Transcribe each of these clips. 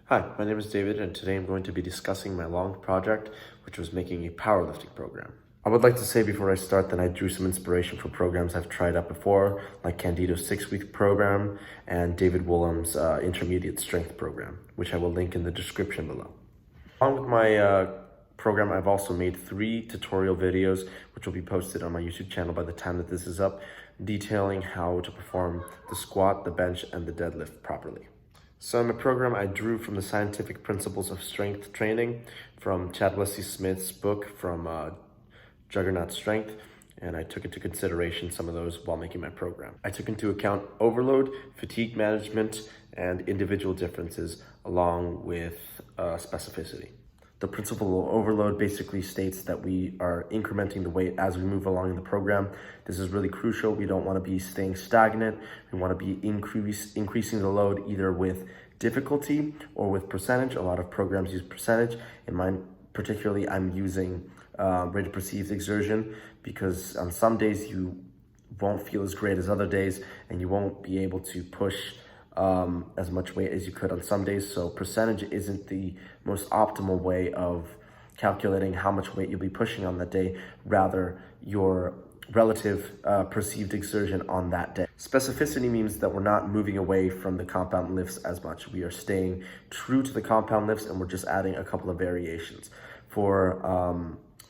Hi, my name is David, and today I'm going to be discussing my long project, which was making a powerlifting program. I would like to say before I start that I drew some inspiration from programs I've tried out before, like Candido's 6-week program and David Woolham's intermediate strength program, which I will link in the description below. Along with my program, I've also made 3 tutorial videos, which will be posted on my YouTube channel by the time that this is up, detailing how to perform the squat, the bench, and the deadlift properly. So in my program, I drew from the scientific principles of strength training from Chad Wesley Smith's book from Juggernaut Strength, and I took into consideration some of those while making my program. I took into account overload, fatigue management, and individual differences along with specificity. The principle of overload basically states that we are incrementing the weight as we move along in the program. This is really crucial. We don't want to be staying stagnant. We want to be increasing the load either with difficulty or with percentage. A lot of programs use percentage. In mine particularly, I'm using rate of perceived exertion because on some days you won't feel as great as other days and you won't be able to push as much weight as you could on some days. So percentage isn't the most optimal way of calculating how much weight you'll be pushing on that day, rather your relative perceived exertion on that day. Specificity means that we're not moving away from the compound lifts as much. We are staying true to the compound lifts and we're just adding a couple of variations. For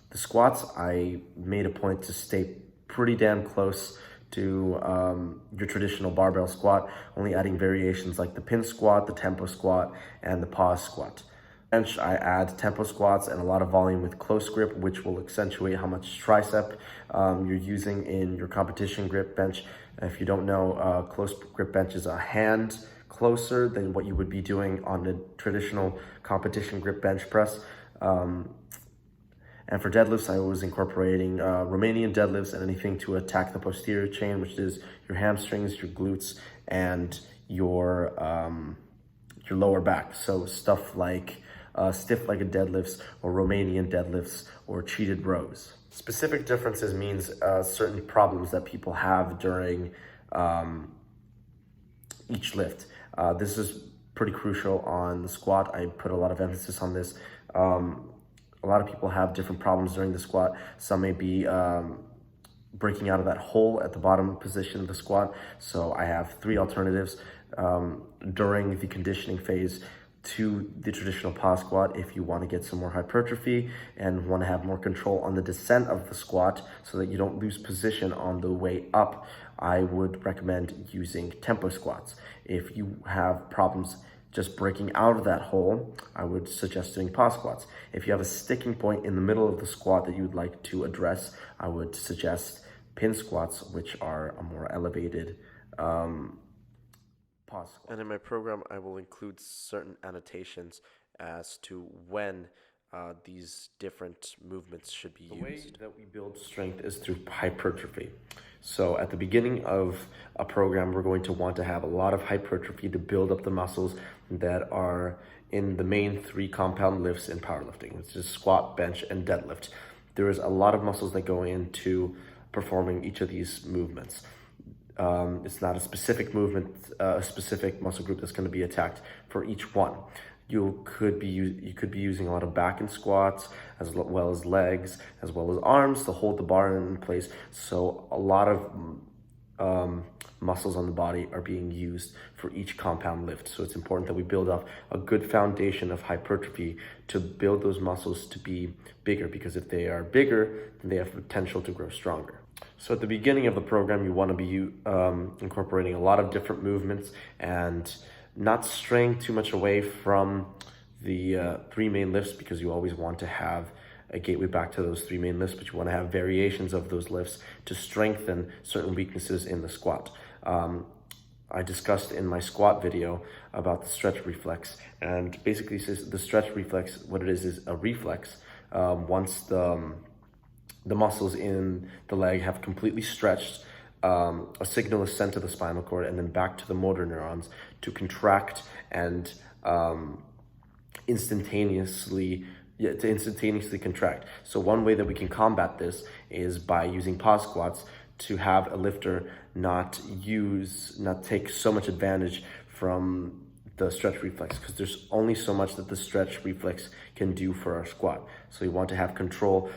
the squats, I made a point to stay pretty damn close to your traditional barbell squat, only adding variations like the pin squat, the tempo squat, and the pause squat. Bench, I add tempo squats and a lot of volume with close grip, which will accentuate how much tricep you're using in your competition grip bench. If you don't know, close grip bench is a hand closer than what you would be doing on the traditional competition grip bench press. And for deadlifts, I was incorporating Romanian deadlifts and anything to attack the posterior chain, which is your hamstrings, your glutes, and your lower back. So stuff like stiff-legged deadlifts or Romanian deadlifts or cheated rows. Specific differences means certain problems that people have during each lift. This is pretty crucial on the squat. I put a lot of emphasis on this. A lot of people have different problems during the squat. Some may be breaking out of that hole at the bottom position of the squat. So I have 3 alternatives during the conditioning phase to the traditional pause squat. If you want to get some more hypertrophy and want to have more control on the descent of the squat so that you don't lose position on the way up, I would recommend using tempo squats. If you have problems just breaking out of that hole, I would suggest doing pause squats. If you have a sticking point in the middle of the squat that you would like to address, I would suggest pin squats, which are a more elevated pause squat. And in my program, I will include certain annotations as to when these different movements should be used. The way that we build strength is through hypertrophy. So at the beginning of a program, we're going to want to have a lot of hypertrophy to build up the muscles that are in the main 3 compound lifts in powerlifting, which is squat, bench, and deadlift. There is a lot of muscles that go into performing each of these movements. It's not a specific movement, a specific muscle group that's going to be attacked for each one. You could be using a lot of back and squats, as well as legs, as well as arms to hold the bar in place. So a lot of muscles on the body are being used for each compound lift. So it's important that we build up a good foundation of hypertrophy to build those muscles to be bigger, because if they are bigger, then they have potential to grow stronger. So at the beginning of the program, you want to be incorporating a lot of different movements and not straying too much away from the 3 main lifts, because you always want to have a gateway back to those 3 main lifts, but you want to have variations of those lifts to strengthen certain weaknesses in the squat. I discussed in my squat video about the stretch reflex, and basically the stretch reflex, what it is a reflex. Once the muscles in the leg have completely stretched, a signal is sent to the spinal cord and then back to the motor neurons to contract and instantaneously contract. So one way that we can combat this is by using pause squats to have a lifter not take so much advantage from the stretch reflex, because there's only so much that the stretch reflex can do for our squat. So you want to have control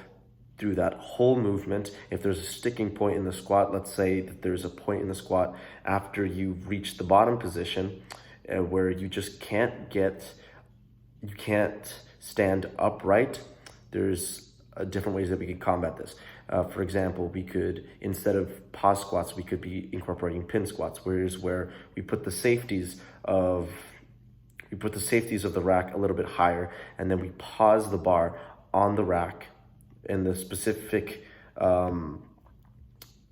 through that whole movement. If there's a sticking point in the squat, let's say that there's a point in the squat after you've reached the bottom position where you just you can't stand upright, there's different ways that we can combat this. For example, we could, instead of pause squats, we could be incorporating pin squats, where we put the safeties of the rack a little bit higher, and then we pause the bar on the rack in the specific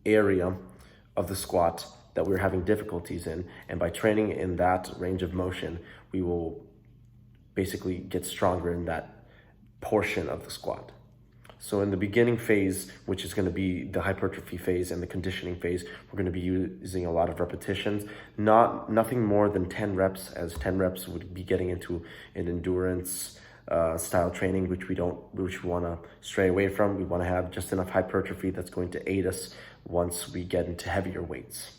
area of the squat that we're having difficulties in. And by training in that range of motion, we will basically get stronger in that portion of the squat. So in the beginning phase, which is going to be the hypertrophy phase and the conditioning phase, we're going to be using a lot of repetitions, nothing more than 10 reps, as 10 reps would be getting into an endurance style training, which we want to stray away from. We want to have just enough hypertrophy that's going to aid us once we get into heavier weights.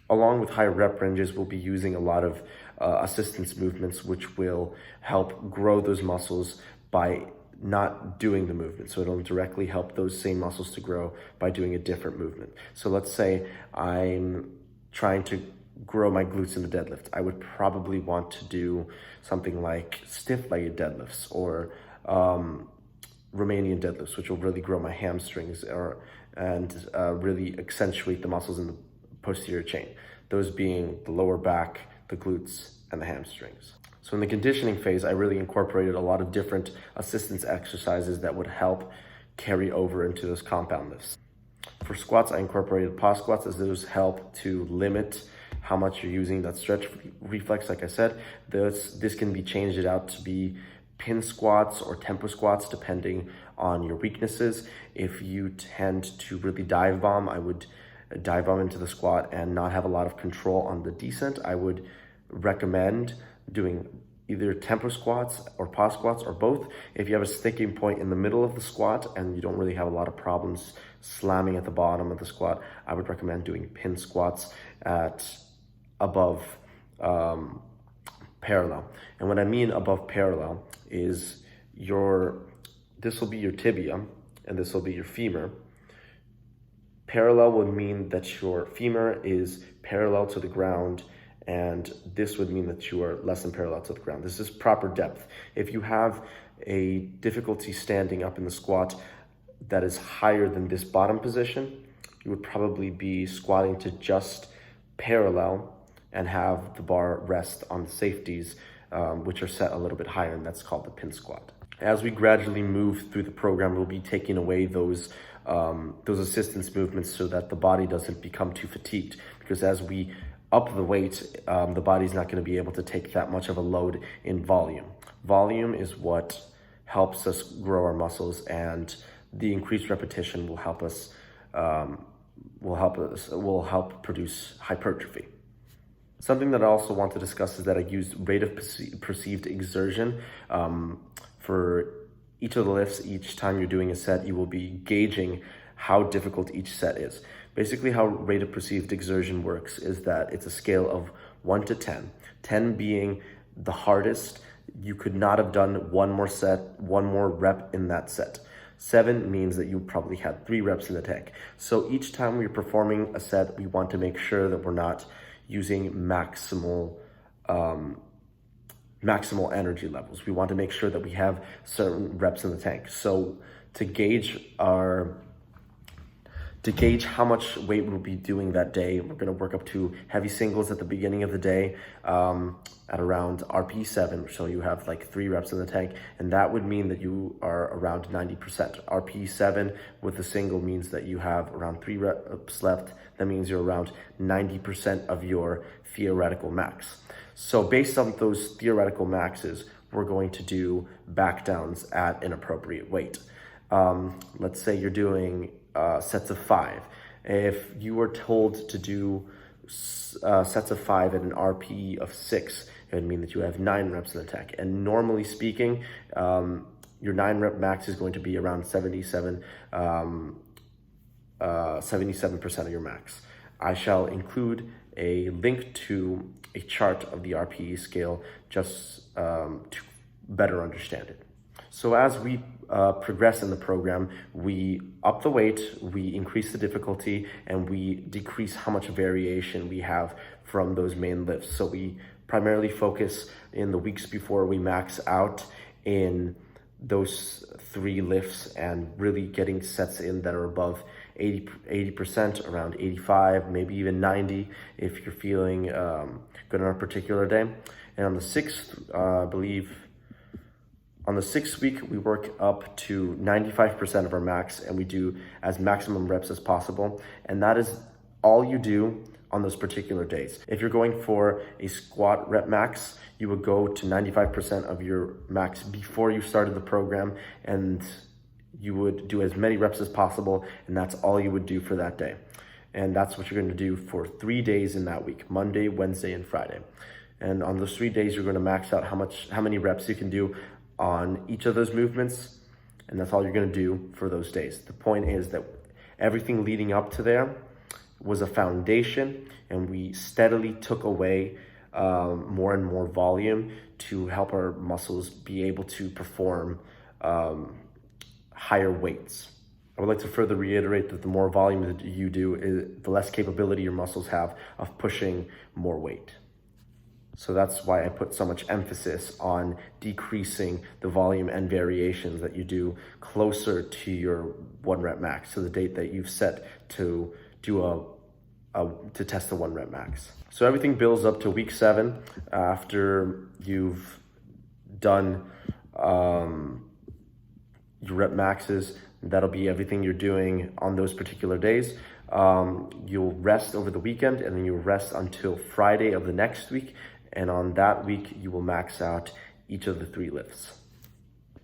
Along with higher rep ranges, we'll be using a lot of assistance movements, which will help grow those muscles by not doing the movement. So it'll directly help those same muscles to grow by doing a different movement. So let's say I'm trying to grow my glutes in the deadlift. I would probably want to do something like stiff-legged deadlifts or Romanian deadlifts, which will really grow my hamstrings and really accentuate the muscles in the posterior chain, those being the lower back, the glutes, and the hamstrings. So in the conditioning phase, I really incorporated a lot of different assistance exercises that would help carry over into those compound lifts. For squats, I incorporated pause squats, as those help to limit how much you're using that stretch reflex. Like I said, this can be changed out to be pin squats or tempo squats, depending on your weaknesses. If you tend to really dive bomb, I would dive bomb into the squat and not have a lot of control on the descent. I would recommend doing either tempo squats or pause squats or both. If you have a sticking point in the middle of the squat and you don't really have a lot of problems slamming at the bottom of the squat, I would recommend doing pin squats at above parallel. And what I mean above parallel is this will be your tibia and this will be your femur. Parallel would mean that your femur is parallel to the ground, and this would mean that you are less than parallel to the ground. This is proper depth. If you have a difficulty standing up in the squat that is higher than this bottom position, you would probably be squatting to just parallel and have the bar rest on the safeties, which are set a little bit higher, and that's called the pin squat. As we gradually move through the program, we'll be taking away those assistance movements so that the body doesn't become too fatigued, because as we up the weight, the body's not going to be able to take that much of a load in volume. Volume is what helps us grow our muscles, and the increased repetition will help produce hypertrophy. Something that I also want to discuss is that I used rate of perceived exertion for each of the lifts. Each time you're doing a set, you will be gauging how difficult each set is. Basically, how rate of perceived exertion works is that it's a scale of 1 to 10. 10 being the hardest. You could not have done one more rep in that set. 7 means that you probably had 3 reps in the tank. So each time we're performing a set, we want to make sure that we're not using maximal energy levels. We want to make sure that we have certain reps in the tank. So to gauge how much weight we'll be doing that day, we're going to work up to heavy singles at the beginning of the day at around RPE 7. So you have like 3 reps in the tank, and that would mean that you are around 90%. RPE 7 with a single means that you have around 3 reps left. That means you're around 90% of your theoretical max. So based on those theoretical maxes, we're going to do back downs at an appropriate weight. Let's say you're doing sets of 5. If you were told to do sets of 5 at an RPE of 6, it would mean that you have 9 reps in the tank. And normally speaking, your 9 rep max is going to be around 77% of your max. I shall include a link to a chart of the RPE scale just to better understand it. So as we progress in the program, we up the weight, we increase the difficulty, and we decrease how much variation we have from those main lifts. So we primarily focus in the weeks before we max out in those 3 lifts and really getting sets in that are above 80%, around 85, maybe even 90 if you're feeling good on a particular day. And on the 6th, I believe, on the 6th week, we work up to 95% of our max, and we do as maximum reps as possible. And that is all you do on those particular days. If you're going for a squat rep max, you would go to 95% of your max before you started the program, and you would do as many reps as possible, and that's all you would do for that day. And that's what you're going to do for 3 days in that week: Monday, Wednesday, and Friday. And on those 3 days, you're going to max out how many reps you can do on each of those movements, and that's all you're going to do for those days. The point is that everything leading up to there was a foundation, and we steadily took away more and more volume to help our muscles be able to perform higher weights. I would like to further reiterate that the more volume that you do, the less capability your muscles have of pushing more weight. So that's why I put so much emphasis on decreasing the volume and variations that you do closer to your 1 rep max, to the date that you've set to do to test the 1 rep max. So everything builds up to week 7 after you've done your rep maxes. That'll be everything you're doing on those particular days. You'll rest over the weekend, and then you'll rest until Friday of the next week. And on that week, you will max out each of the 3 lifts.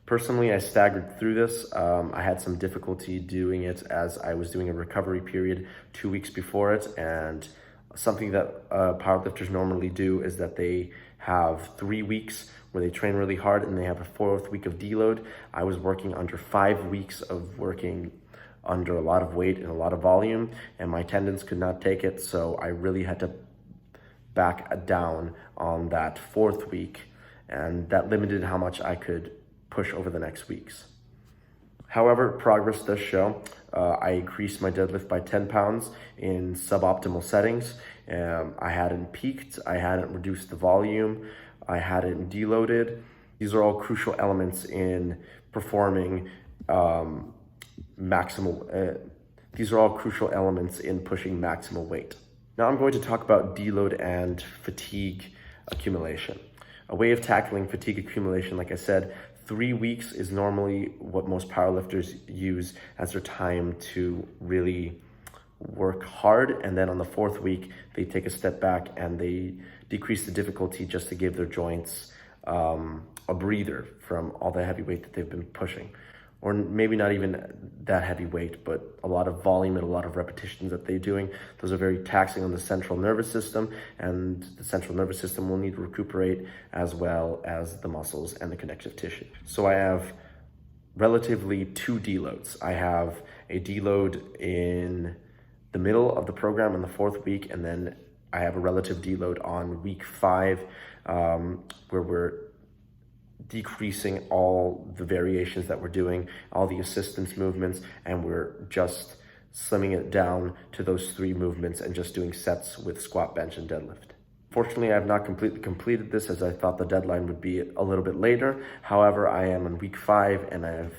Personally, I staggered through this. I had some difficulty doing it as I was doing a recovery period 2 weeks before it. And something that powerlifters normally do is that they have 3 weeks where they train really hard, and they have a 4th week of deload. I was working under 5 weeks of working under a lot of weight and a lot of volume, and my tendons could not take it. So I really had to back down on that 4th week, and that limited how much I could push over the next weeks. However, progress does show. I increased my deadlift by 10 pounds in suboptimal settings. I hadn't peaked, I hadn't reduced the volume, I hadn't deloaded. These are all crucial elements in performing these are all crucial elements in pushing maximal weight. Now I'm going to talk about deload and fatigue accumulation. A way of tackling fatigue accumulation, like I said, 3 weeks is normally what most powerlifters use as their time to really work hard. And then on the 4th week, they take a step back and they decrease the difficulty just to give their joints a breather from all the heavy weight that they've been pushing. Or maybe not even that heavy weight, but a lot of volume and a lot of repetitions that they're doing. Those are very taxing on the central nervous system, and the central nervous system will need to recuperate, as well as the muscles and the connective tissue. So I have relatively 2 deloads. I have a deload in the middle of the program on the 4th week, and then I have a relative deload on week 5, where we're decreasing all the variations that we're doing, all the assistance movements, and we're just slimming it down to those 3 movements and just doing sets with squat, bench, and deadlift. Fortunately, I have not completely completed this, as I thought the deadline would be a little bit later. However, I am on week 5, and I have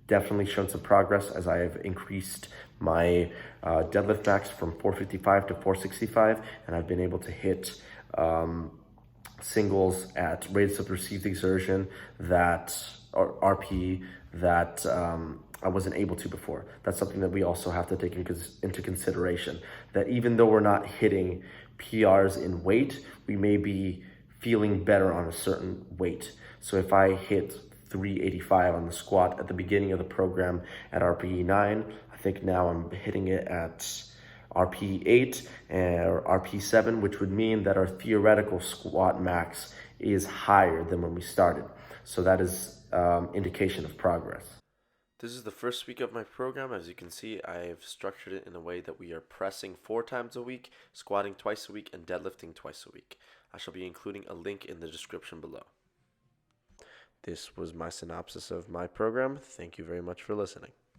definitely shown some progress as I have increased my deadlift max from 455 to 465, and I've been able to hit singles at rates of perceived exertion or RPE that I wasn't able to before. That's something that we also have to take into consideration, that even though we're not hitting PRs in weight, we may be feeling better on a certain weight. So if I hit 385 on the squat at the beginning of the program at RPE 9, I think now I'm hitting it at RPE 8 or RPE 7, which would mean that our theoretical squat max is higher than when we started. So that is indication of progress. This is the first week of my program. As you can see, I've structured it in a way that we are pressing 4 times a week, squatting twice a week, and deadlifting twice a week. I shall be including a link in the description below. This was my synopsis of my program. Thank you very much for listening.